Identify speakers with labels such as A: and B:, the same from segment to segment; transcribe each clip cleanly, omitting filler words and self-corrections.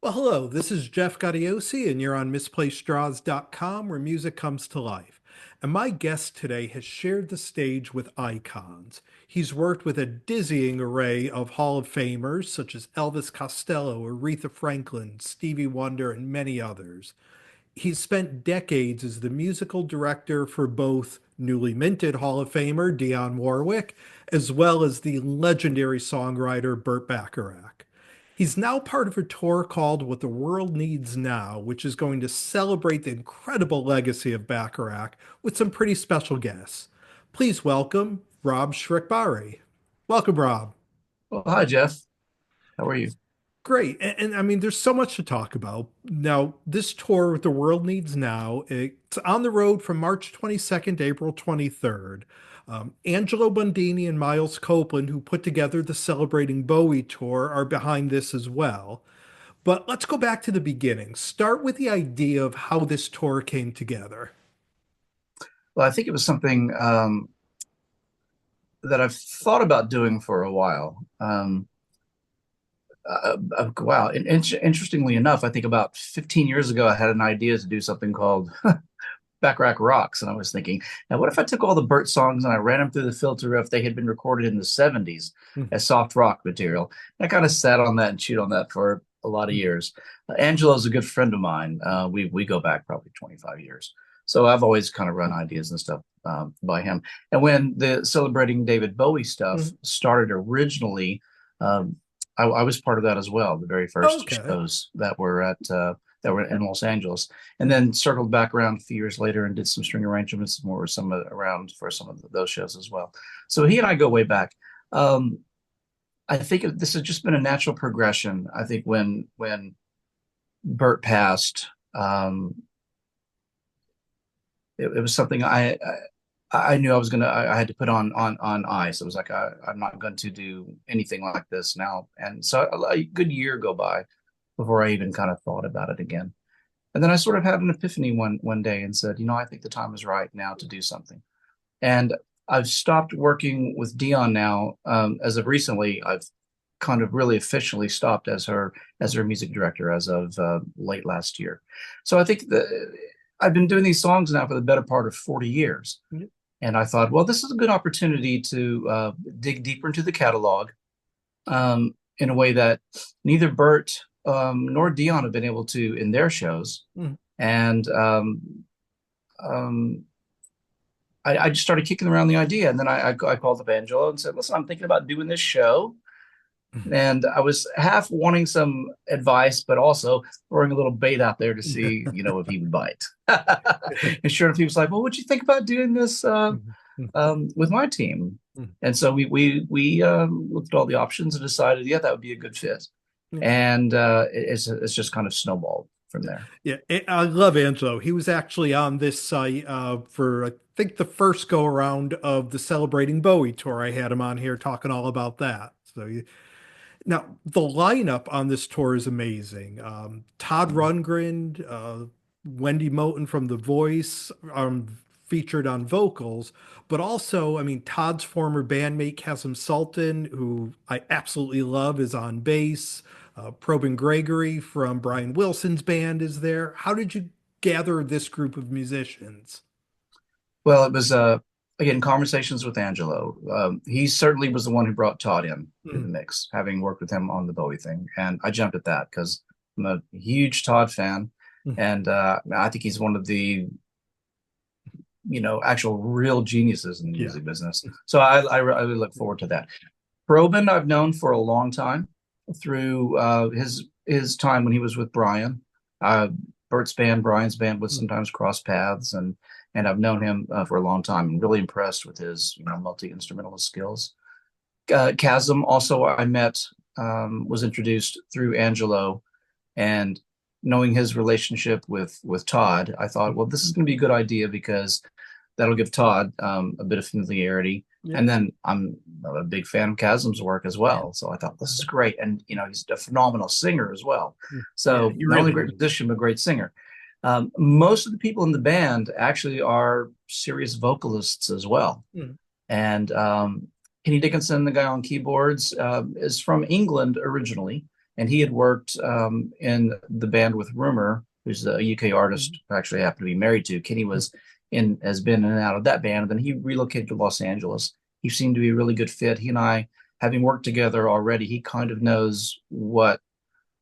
A: Well, hello, this is Jeff Gaudiosi, and you're on misplaceddraws.com where music comes to life. And my guest today has shared the stage with icons. He's worked with a dizzying array of Hall of Famers such as Elvis Costello, Aretha Franklin, Stevie Wonder, and many others. He's spent decades as the musical director for both newly minted Hall of Famer Dionne Warwick, as well as the legendary songwriter Burt Bacharach. He's now part of a tour called What the World Needs Now, which is going to celebrate the incredible legacy of Bacharach with some pretty special guests. Please welcome Rob Shirakbari. Welcome, Rob.
B: Well, hi, Jeff. How are you?
A: Great. I mean, there's so much to talk about. Now, this tour, What the World Needs Now, it's on the road from March 22nd to April 23rd. Angelo Bundini and Miles Copeland, who put together the Celebrating Bowie tour, are behind this as well. But let's go back to the beginning. Start with the idea of how this tour came together.
B: Well, I think it was something that I've thought about doing for a while. Wow. And interestingly enough, I think about 15 years ago, I had an idea to do something called Backrack Rocks. And I was thinking, now, what if I took all the Burt songs and I ran them through the filter if they had been recorded in the 70s as soft rock material? And I kind of sat on that and chewed on that for a lot of years. Angelo's a good friend of mine. We go back probably 25 years. So I've always kind of run ideas and stuff by him. And when the Celebrating David Bowie stuff
A: Mhm.
B: started originally, I was part of that as well. The very first
A: Okay.
B: shows that were in Los Angeles, and then circled back around a few years later and did some string arrangements more around for some of those shows as well. So he and I go way back. Um, I think this has just been a natural progression. I think when Burt passed, it was something I knew I had to put on ice. It was like I'm not going to do anything like this now. And so a good year go by before I even kind of thought about it again. And then I sort of had an epiphany one day and said, I think the time is right now to do something. And I've stopped working with Dion now. As of recently, I've kind of really officially stopped as her music director as of late last year. So I think that I've been doing these songs now for the better part of 40 years. And I thought, well, this is a good opportunity to dig deeper into the catalog in a way that neither Burt nor Dion have been able to in their shows.
A: Mhm.
B: And um, I just started kicking around the idea. And then I called up Angelo and said, listen, I'm thinking about doing this show. And I was half wanting some advice, but also throwing a little bait out there to see, if he would bite. And sure enough, he was like, well, would you think about doing this with my team? And so we looked at all the options and decided, yeah, that would be a good fit. And it's just kind of snowballed from there.
A: Yeah, I love Angelo. He was actually on this site for I think the first go around of the Celebrating Bowie tour. I had him on here talking all about that. Now the lineup on this tour is amazing. Todd Rundgren, Wendy Moten from The Voice, featured on vocals, but also, I mean, Todd's former bandmate Kasim Sultan, who I absolutely love, is on bass. Probin Gregory from Brian Wilson's band is there. How did you gather this group of musicians?
B: Well, it was again conversations with Angelo. He certainly was the one who brought Todd in to the
A: Mm,
B: mix, having worked with him on the Bowie thing, and I jumped at that because I'm a huge Todd fan,
A: mm,
B: and I think he's one of the actual real geniuses in the
A: yeah.
B: music business. So I really look forward to that. Probin I've known for a long time through his time when he was with Brian. Uh, Bert's band, Brian's band would
A: Mm,
B: sometimes cross paths, and I've known him for a long time and really impressed with his multi instrumentalist skills. Chasm also I met was introduced through Angelo, and knowing his relationship with Todd, I thought,
A: mm,
B: well, this is going to be a good idea because that'll give Todd a bit of familiarity.
A: yeah.
B: And then I'm a big fan of Chasm's work as well. So I thought this is great. And, he's a phenomenal singer as well.
A: Yeah,
B: So
A: he
B: not only a
A: really
B: great
A: is.
B: musician, but a great singer. Most of the people in the band actually are serious vocalists as well.
A: Mm,
B: And Kenny Dickinson, the guy on keyboards, is from England originally. and he had worked in the band with Rumor, who's a UK artist I actually happened to be married to. Kenny has been in and out of that band, and then he relocated to Los Angeles. He seemed to be a really good fit. He and I, having worked together already, he kind of knows what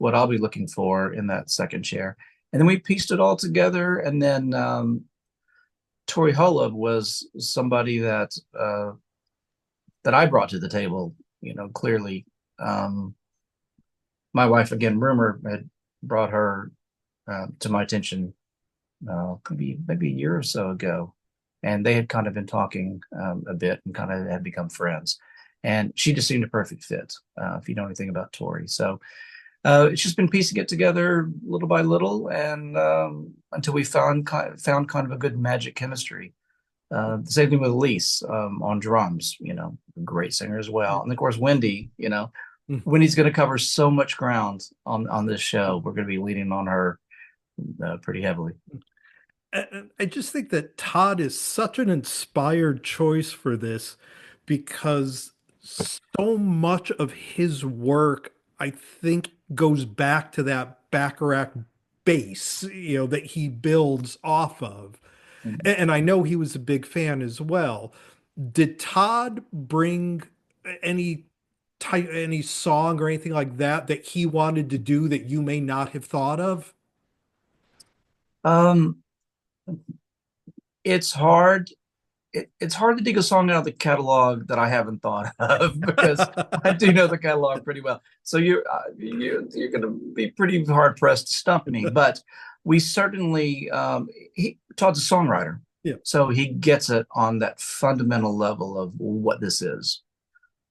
B: I'll be looking for in that second chair. And then we pieced it all together. And then Tori Holub was somebody that I brought to the table. Clearly, my wife again, Rumor, had brought her to my attention could be maybe a year or so ago, and they had kind of been talking a bit and kind of had become friends. And she just seemed a perfect fit, if you know anything about Tori. So it's just been piecing it together little by little, and until we found kind of a good magic chemistry. The same thing with Elise on drums, a great singer as well. And of course, Wendy, Wendy's going to cover so much ground on this show. We're going to be leaning on her pretty heavily.
A: I just think that Todd is such an inspired choice for this because so much of his work, I think, goes back to that Bacharach base, that he builds off of. And I know he was a big fan as well. Did Todd bring any any song or anything like that he wanted to do that you may not have thought of?
B: Um, it's hard. It's hard to dig a song out of the catalog that I haven't thought of because I do know the catalog pretty well. So you're going to be pretty hard pressed to stump me. But we certainly Todd's a songwriter,
A: Yeah.
B: so he gets it on that fundamental level of what this is.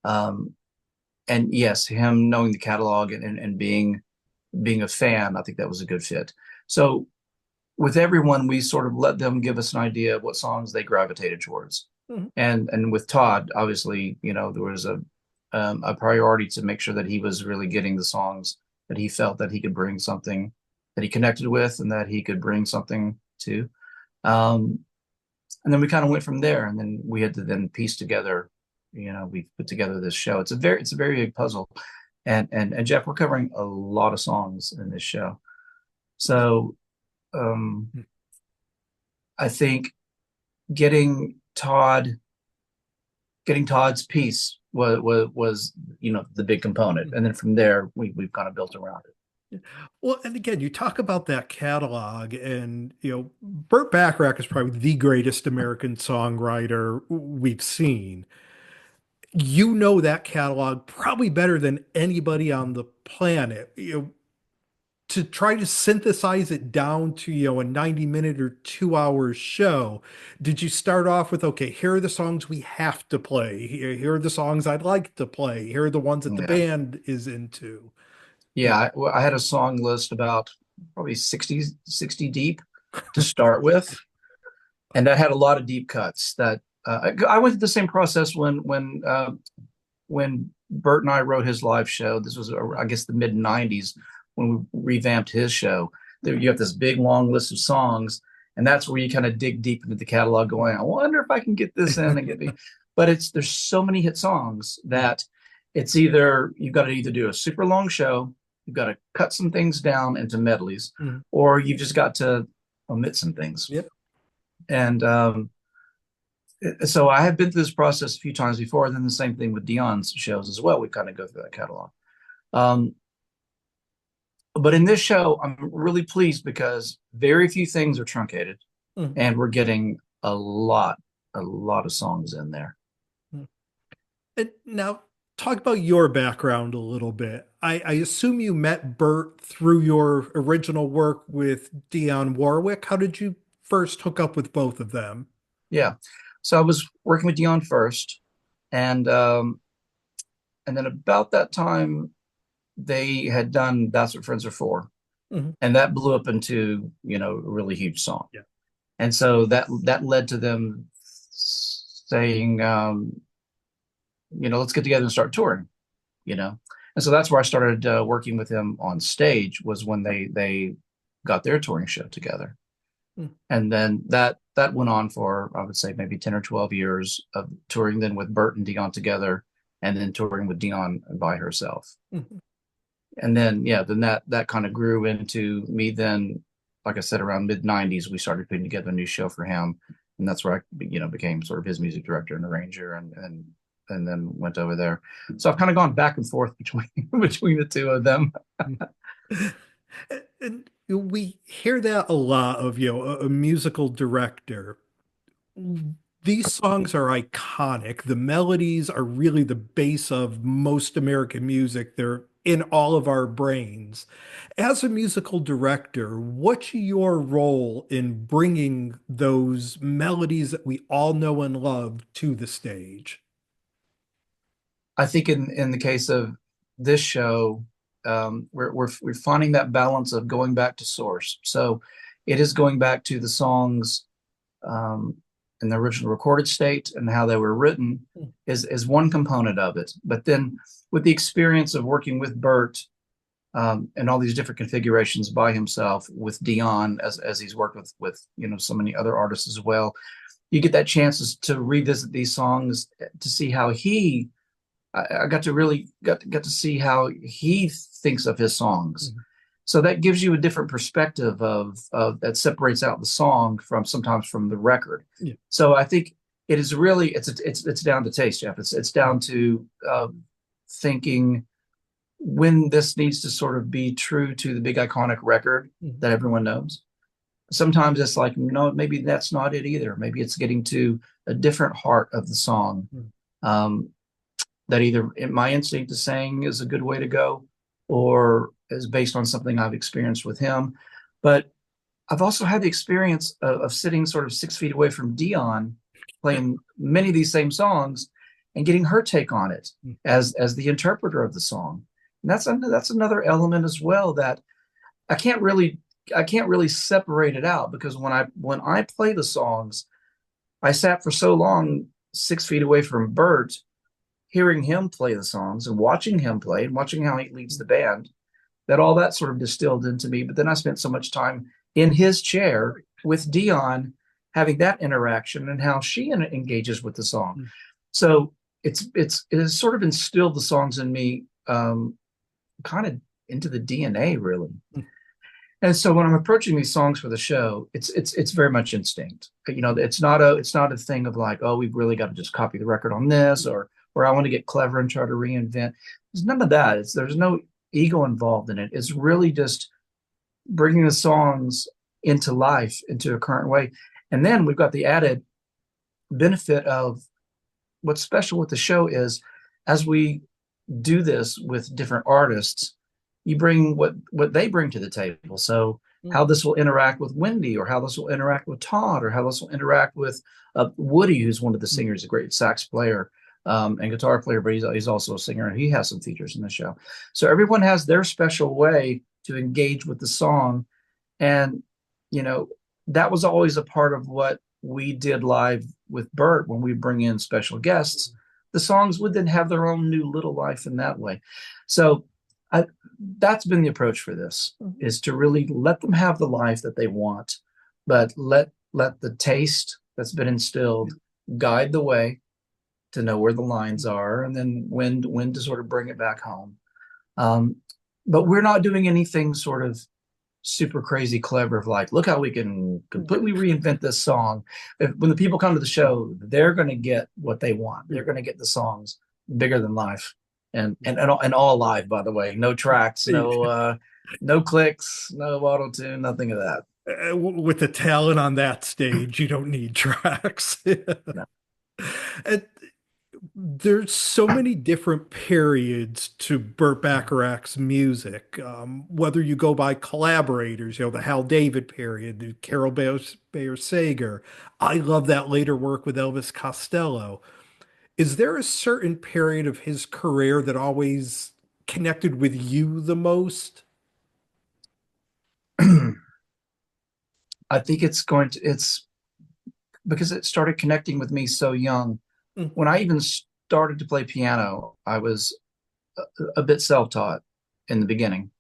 B: And yes, him knowing the catalog and being a fan, I think that was a good fit. So with everyone, we sort of let them give us an idea of what songs they gravitated towards.
A: Mhm.
B: And with Todd, obviously, there was a priority to make sure that he was really getting the songs that he felt that he could bring something that he connected with and that he could bring something to. And then we kind of went from there, and then we had to then piece together. We put together this show. It's a very big puzzle, and Jeff, we're covering a lot of songs in this show, so. I think getting Todd's piece was the big component, and then from there we've kind of built around it.
A: Well, and again, you talk about that catalog, and Burt Bacharach is probably the greatest American songwriter we've seen. You know that catalog probably better than anybody on the planet. To try to synthesize it down to, a 90-minute or 2 hour show, did you start off with, okay, here are the songs we have to play. Here are the songs I'd like to play. Here are the ones that the
B: Yeah,
A: band is into.
B: yeah. I had a song list about probably 60 deep to start with, and I had a lot of deep cuts that I went through the same process when Burt and I wrote his live show. This was, I guess, the mid '90s when we revamped his show. There, you have this big long list of songs, and that's where you kind of dig deep into the catalog, going, I wonder if I can get this in and get me. But there's so many hit songs that it's either you've got to either do a super long show, you've got to cut some things down into medleys,
A: Mhm.
B: or you've just got to omit some things.
A: Yep.
B: And so I have been through this process a few times before, and then the same thing with Dion's shows as well. We kind of go through that catalog. But in this show, I'm really pleased because very few things are truncated,
A: Mhm.
B: and we're getting a lot of songs in there.
A: And now, talk about your background a little bit. I assume you met Bert through your original work with Dionne Warwick. How did you first hook up with both of them?
B: Yeah. So I was working with Dion first, and then about that time, they had done "That's What Friends Are For,"
A: Mhm.
B: and that blew up into a really huge song.
A: Yeah.
B: And so that led to them saying, let's get together and start touring. And so that's where I started working with him on stage, was when they got their touring show together.
A: Mm.
B: And then that went on for, I would say, maybe 10 or 12 years of touring then with Burt and Dion together, and then touring with Dion by herself.
A: Mhm.
B: And then yeah, then that kind of grew into me. Then, like I said, around mid '90s, we started putting together a new show for him, and that's where I became sort of his music director and arranger, and then went over there. So I've kind of gone back and forth between between the two of them.
A: And we hear that a lot of, a musical director. These songs are iconic. The melodies are really the base of most American music. They're in all of our brains. As a musical director, what's your role in bringing those melodies that we all know and love to the stage?
B: I think in the case of this show, we're finding that balance of going back to source. So it is going back to the songs um, in the original recorded state and how they were written is one component of it. But then with the experience of working with Burt and all these different configurations by himself with Dion as he's worked with so many other artists as well, you get that chance to revisit these songs to see how I got to really got to see how he thinks of his songs.
A: Mhm.
B: So that gives you a different perspective of that separates out the song from sometimes from the record.
A: Yeah.
B: So I think it is really it's down to taste, Jeff. It's down to thinking when this needs to sort of be true to the big iconic record
A: Mhm.
B: that everyone knows. Sometimes it's like, no, maybe that's not it either. Maybe it's getting to a different heart of the song.
A: Mhm.
B: Um, that either my instinct is saying is a good way to go or is based on something I've experienced with him. But I've also had the experience of sitting sort of 6 feet away from Dion playing many of these same songs and getting her take on it as the interpreter of the song. And that's another element as well that I can't really I can't really separate it out because when I play the songs, I sat for so long 6 feet away from Burt hearing him play the songs and watching him play and watching how he leads the band, that all that sort of distilled into me. But then I spent so much time in his chair with Dion, having that interaction and how she engages with the song. So it has sort of instilled the songs in me, kind of into the DNA, really. And so when I'm approaching these songs for the show, it's very much instinct. It's not a thing of like, oh, we've really got to just copy the record on this, or I want to get clever and try to reinvent. There's none of that. There's no ego involved in it. It's really just bringing the songs into life, into a current way. And then we've got the added benefit of what's special with the show is as we do this with different artists, you bring what they bring to the table. So how this will interact with Wendy, or how this will interact with Todd, or how this will interact with Woody, who's one of the singers, a great sax player and guitar player, but he's also a singer, and he has some features in the show. So everyone has their special way to engage with the song, and you know that was always a part of what we did live with Burt when we bring in special guests. The songs would then have their own new little life in that way. So that's been the approach for this, is to really let them have the life that they want, but let the taste that's been instilled guide the way to know where the lines are, and then when to sort of bring it back home. Um, but we're not doing anything sort of super crazy clever of like, look how we can completely reinvent this song. When the people come to the show, they're going to get what they want. They're going to get the songs bigger than life, and all live, by the way. No tracks, no clicks, no auto tune, nothing of that.
A: With the talent on that stage, you don't need tracks.
B: No.
A: And there's so many different periods to Burt Bacharach's music. Whether you go by collaborators, the Hal David period, the Carol Bayer Sager. I love that later work with Elvis Costello. Is there a certain period of his career that always connected with you the most?
B: I think it's because it started connecting with me so young.
A: Mm.
B: When I even started to play piano, I was a bit self-taught in the beginning.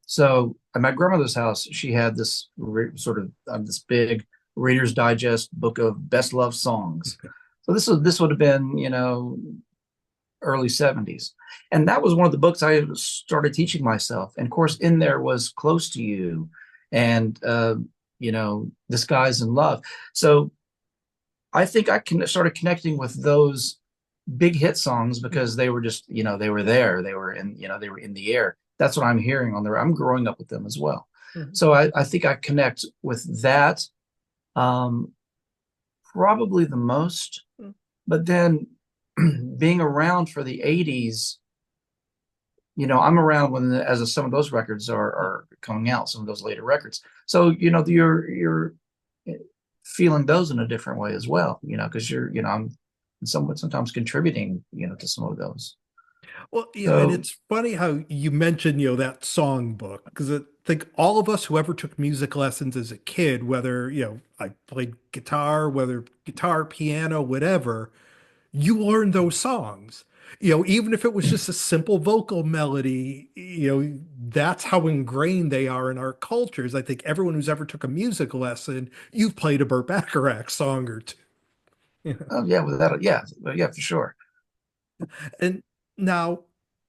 B: So at my grandmother's house, she had this sort of this big Reader's Digest book of best love songs. So this would have been, early 70s. And that was one of the books I started teaching myself. And of course, in there was Close to You and, This Guy's in Love. So I think started connecting with those big hit songs because they were just, they were there. They were in the air. That's what I'm hearing on there. I'm growing up with them as well.
A: Mhm.
B: So I think I connect with that um, probably the most. But then being around for the 80s, I'm around when some of those records are coming out, some of those later records. So, you're feeling those in a different way as well, because I'm somewhat sometimes contributing, to some of those.
A: Well, and
B: So
A: it's funny how you mentioned, that songbook, because I think all of us who ever took music lessons as a kid, whether, I played guitar, whether guitar, piano, whatever, you learned those songs. Even if it was just a simple vocal melody, that's how ingrained they are in our cultures. I think everyone who's ever took a music lesson, you've played a Burt Bacharach song or two.
B: oh yeah, yeah, for sure.
A: And now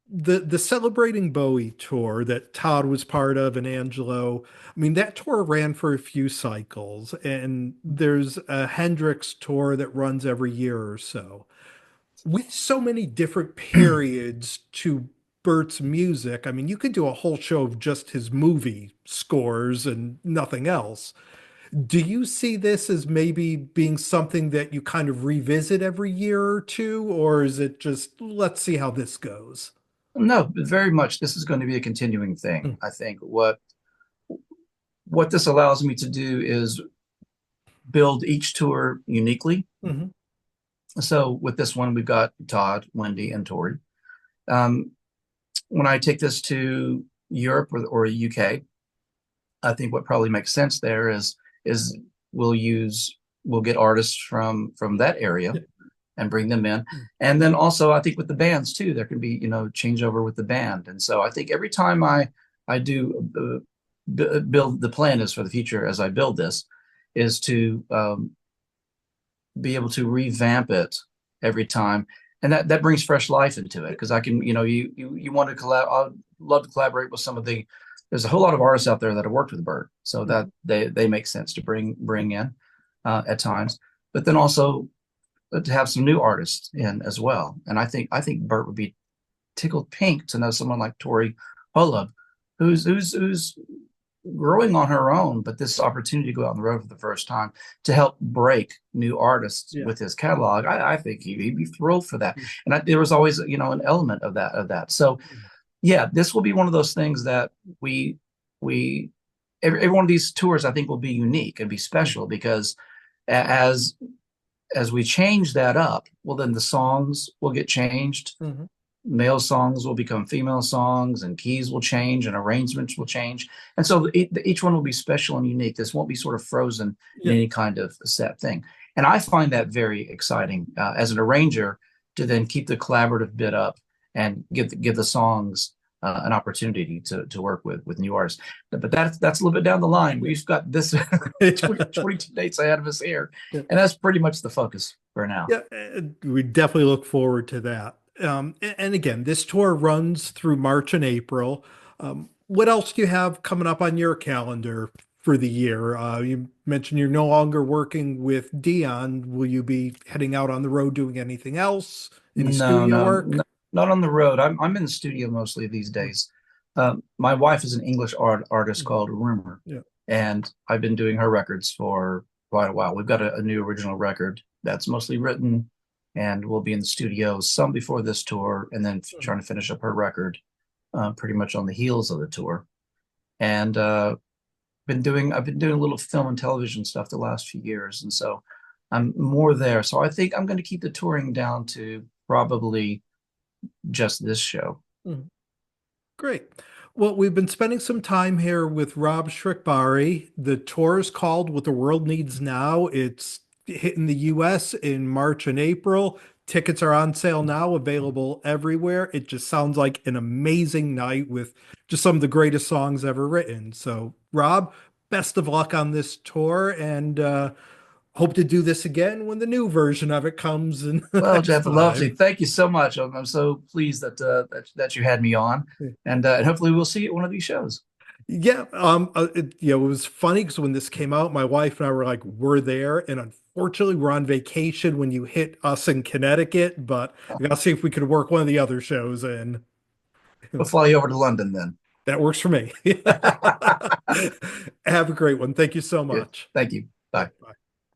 A: the Celebrating Bowie tour that Todd was part of and Angelo, I mean, that tour ran for a few cycles, and there's a Hendrix tour that runs every year or so. With so many different periods to Burt's music, I mean, you could do a whole show of just his movie scores and nothing else. Do you see this as maybe being something that you kind of revisit every year or two, or is it just let's see how this goes?
B: No, very much. This is going to be a continuing thing. I think what this allows me to do is build each tour uniquely.
A: Mm-hmm.
B: So with this one, we've got Todd, Wendy, and Tori. Um, when I take this to Europe or UK, I think what probably makes sense there is we'll get artists from that area and bring them in. And then also I think with the bands too, there can be, changeover with the band. And so I think every time I do build, the plan is for the future as I build this is to be able to revamp it every time. And that brings fresh life into it because I can, you want to I'd love to collaborate with there's a whole lot of artists out there that have worked with Burt, so that they make sense to bring in at times. But then also to have some new artists in as well. And I think Burt would be tickled pink to know someone like Tori Holub, who's growing on her own, but this opportunity to go out on the road for the first time to help break new artists
A: Yeah.
B: with his catalog, I think he'd be thrilled for that. And there was always, an element of that. So yeah, this will be one of those things that we every one of these tours I think will be unique and be special because as we change that up, well, then the songs will get changed.
A: Mm-hmm.
B: Male songs will become female songs, and keys will change, and arrangements will change. And so each one will be special and unique. This won't be sort of frozen in
A: Yeah.
B: any kind of set thing. And I find that very exciting as an arranger to then keep the collaborative bit up and give the songs an opportunity to work with new artists. But that's a little bit down the line. We've got this 22 dates ahead of us here,
A: Yeah.
B: and that's pretty much the focus for now.
A: Yeah, we definitely look forward to that. And again, this tour runs through March and April. What else do you have coming up on your calendar for the year? You mentioned you're no longer working with Dion. Will you be heading out on the road doing anything else? Any
B: No,
A: studio
B: no,
A: work?
B: no, not on the road. I'm in the studio mostly these days. My wife is an English artist called Rumor,
A: Yeah.
B: and I've been doing her records for quite a while. We've got a new original record that's mostly written, and we'll be in the studio some before this tour, and then trying to finish up her record, pretty much on the heels of the tour. And I've been doing a little film and television stuff the last few years, and so I'm more there. So I think I'm going to keep the touring down to probably just this show.
A: Mhm. Great. Well, we've been spending some time here with Rob Shirakbari. The tour is called What the World Needs Now. It's hitting the US in March and April. Tickets are on sale now, available everywhere. It just sounds like an amazing night with just some of the greatest songs ever written. So, Rob, best of luck on this tour and hope to do this again when the new version of it comes in the
B: Well,
A: next
B: Jeff, lovely.
A: time.
B: Thank you so much. I'm so pleased that you had me on, and hopefully we'll see you at one of these shows.
A: Yeah, it was funny because when this came out, my wife and I were like, we're there, and unfortunately, we're on vacation when you hit us in Connecticut. But
B: Well,
A: we gotta see if we could work one of the other shows in.
B: we'll fly you over to London then.
A: That works for me. Have a great one. Thank you so
B: Good.
A: much.
B: Thank you. Bye.
A: Bye.